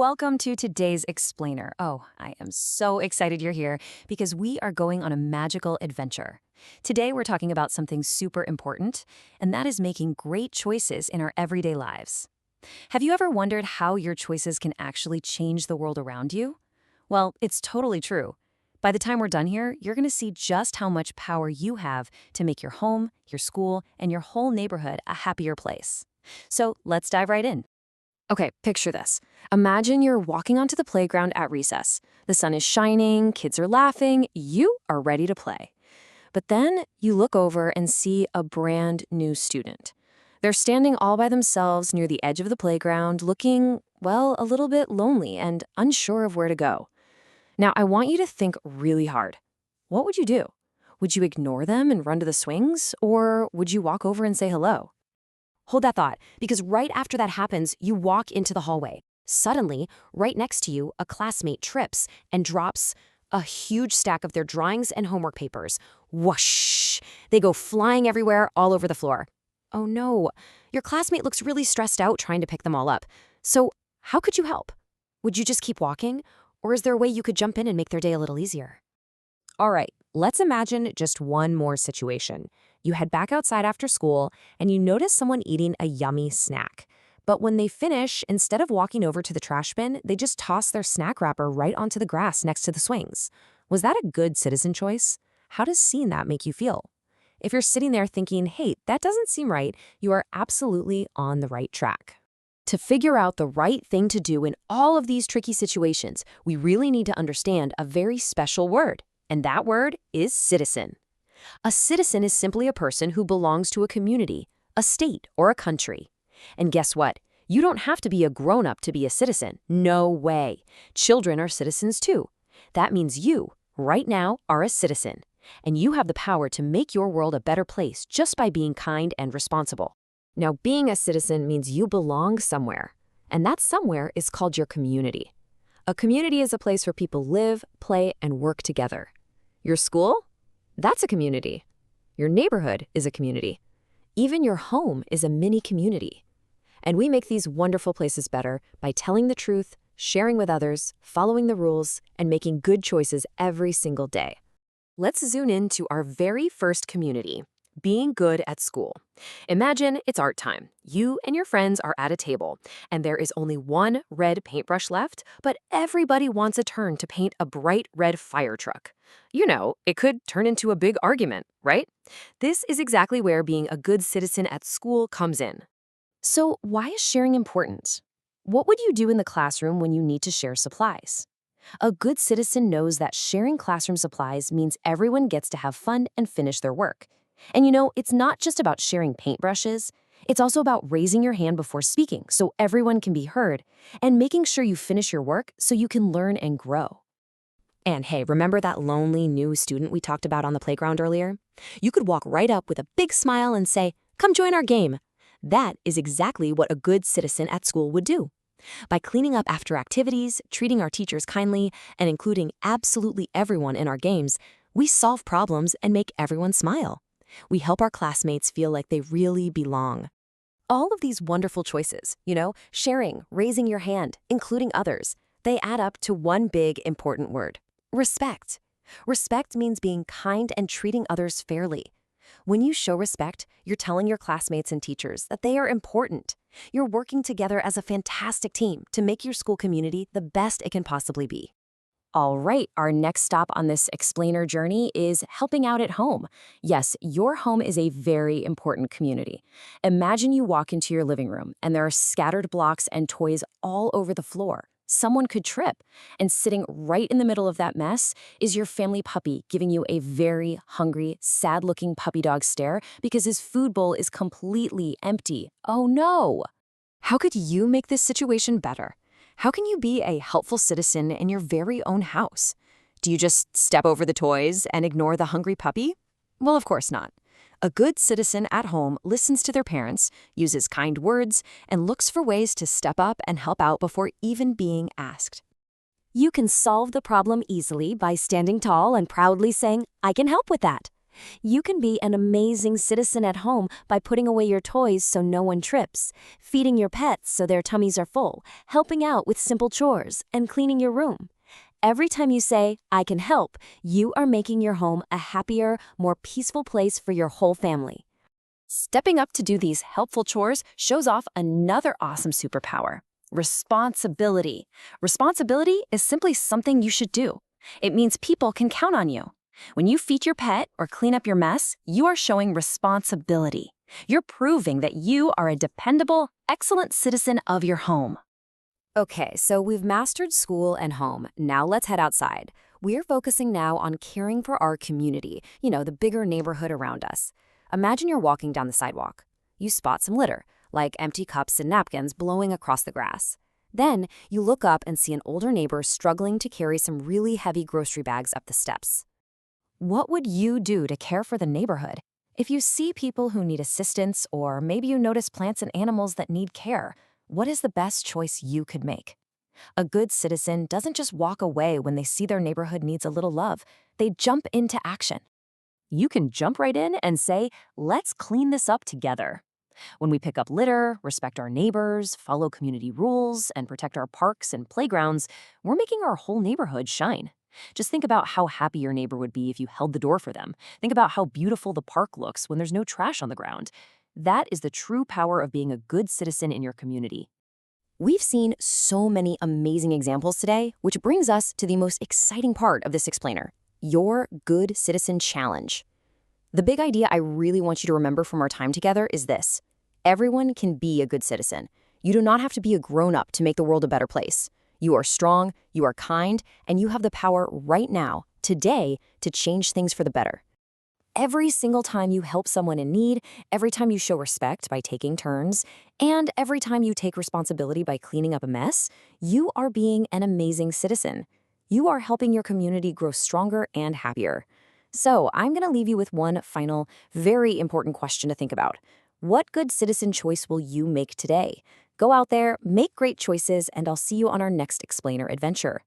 Welcome to today's Explainer. Oh, I am so excited you're here because we are going on a magical adventure. Today we're talking about something super important, and that is making great choices in our everyday lives. Have you ever wondered how your choices can actually change the world around you? Well, it's totally true. By the time we're done here, you're going to see just how much power you have to make your home, your school, and your whole neighborhood a happier place. So let's dive right in. Okay, picture this. Imagine you're walking onto the playground at recess. The sun is shining, kids are laughing, you are ready to play. But then you look over and see a brand new student. They're standing all by themselves near the edge of the playground, looking, well, a little bit lonely and unsure of where to go. Now, I want you to think really hard. What would you do? Would you ignore them and run to the swings, or would you walk over and say hello? Hold that thought, because right after that happens, you walk into the hallway. Suddenly, right next to you, a classmate trips and drops a huge stack of their drawings and homework papers. Whoosh! They go flying everywhere, all over the floor. Oh no, your classmate looks really stressed out trying to pick them all up. So, how could you help? Would you just keep walking? Or is there a way you could jump in and make their day a little easier? All right, let's imagine just one more situation. You head back outside after school, and you notice someone eating a yummy snack. But when they finish, instead of walking over to the trash bin, they just toss their snack wrapper right onto the grass next to the swings. Was that a good citizen choice? How does seeing that make you feel? If you're sitting there thinking, hey, that doesn't seem right, you are absolutely on the right track. To figure out the right thing to do in all of these tricky situations, we really need to understand a very special word. And that word is citizen. A citizen is simply a person who belongs to a community, a state, or a country. And guess what? You don't have to be a grown-up to be a citizen. No way. Children are citizens too. That means you, right now, are a citizen. And you have the power to make your world a better place just by being kind and responsible. Now, being a citizen means you belong somewhere. And that somewhere is called your community. A community is a place where people live, play, and work together. Your school? That's a community. Your neighborhood is a community. Even your home is a mini community. And we make these wonderful places better by telling the truth, sharing with others, following the rules, and making good choices every single day. Let's zoom into our very first community, being good at school. Imagine it's art time. You and your friends are at a table, and there is only one red paintbrush left, but everybody wants a turn to paint a bright red fire truck. You know, it could turn into a big argument, right? This is exactly where being a good citizen at school comes in. So, why is sharing important? What would you do in the classroom when you need to share supplies? A good citizen knows that sharing classroom supplies means everyone gets to have fun and finish their work. And you know, it's not just about sharing paintbrushes. It's also about raising your hand before speaking so everyone can be heard, and making sure you finish your work so you can learn and grow. And hey, remember that lonely new student we talked about on the playground earlier? You could walk right up with a big smile and say, "Come join our game." That is exactly what a good citizen at school would do. By cleaning up after activities, treating our teachers kindly, and including absolutely everyone in our games, we solve problems and make everyone smile. We help our classmates feel like they really belong. All of these wonderful choices, sharing, raising your hand, including others, they add up to one big important word: respect. Respect means being kind and treating others fairly. When you show respect, you're telling your classmates and teachers that they are important. You're working together as a fantastic team to make your school community the best it can possibly be. All right, our next stop on this explainer journey is helping out at home. Yes, your home is a very important community. Imagine you walk into your living room and there are scattered blocks and toys all over the floor. Someone could trip, and sitting right in the middle of that mess is your family puppy giving you a very hungry, sad-looking puppy dog stare because his food bowl is completely empty. Oh no! How could you make this situation better? How can you be a helpful citizen in your very own house? Do you just step over the toys and ignore the hungry puppy? Well, of course not. A good citizen at home listens to their parents, uses kind words, and looks for ways to step up and help out before even being asked. You can solve the problem easily by standing tall and proudly saying, "I can help with that." You can be an amazing citizen at home by putting away your toys so no one trips, feeding your pets so their tummies are full, helping out with simple chores, and cleaning your room. Every time you say, I can help, you are making your home a happier, more peaceful place for your whole family. Stepping up to do these helpful chores shows off another awesome superpower: responsibility. Responsibility is simply something you should do. It means people can count on you. When you feed your pet or clean up your mess, you are showing responsibility. You're proving that you are a dependable, excellent citizen of your home. Okay, so we've mastered school and home. Now let's head outside. We're focusing now on caring for our community, the bigger neighborhood around us. Imagine you're walking down the sidewalk. You spot some litter, like empty cups and napkins blowing across the grass. Then you look up and see an older neighbor struggling to carry some really heavy grocery bags up the steps. What would you do to care for the neighborhood? If you see people who need assistance, or maybe you notice plants and animals that need care, what is the best choice you could make? A good citizen doesn't just walk away when they see their neighborhood needs a little love. They jump into action. You can jump right in and say, let's clean this up together. When we pick up litter, respect our neighbors, follow community rules, and protect our parks and playgrounds, we're making our whole neighborhood shine. Just think about how happy your neighbor would be if you held the door for them. Think about how beautiful the park looks when there's no trash on the ground. That is the true power of being a good citizen in your community. We've seen so many amazing examples today, which brings us to the most exciting part of this explainer: your Good Citizen Challenge. The big idea I really want you to remember from our time together is this: everyone can be a good citizen. You do not have to be a grown-up to make the world a better place. You are strong, you are kind, and you have the power right now, today, to change things for the better. Every single time you help someone in need, every time you show respect by taking turns, and every time you take responsibility by cleaning up a mess, you are being an amazing citizen. You are helping your community grow stronger and happier. So I'm going to leave you with one final, very important question to think about. What good citizen choice will you make today? Go out there, make great choices, and I'll see you on our next Explainer adventure.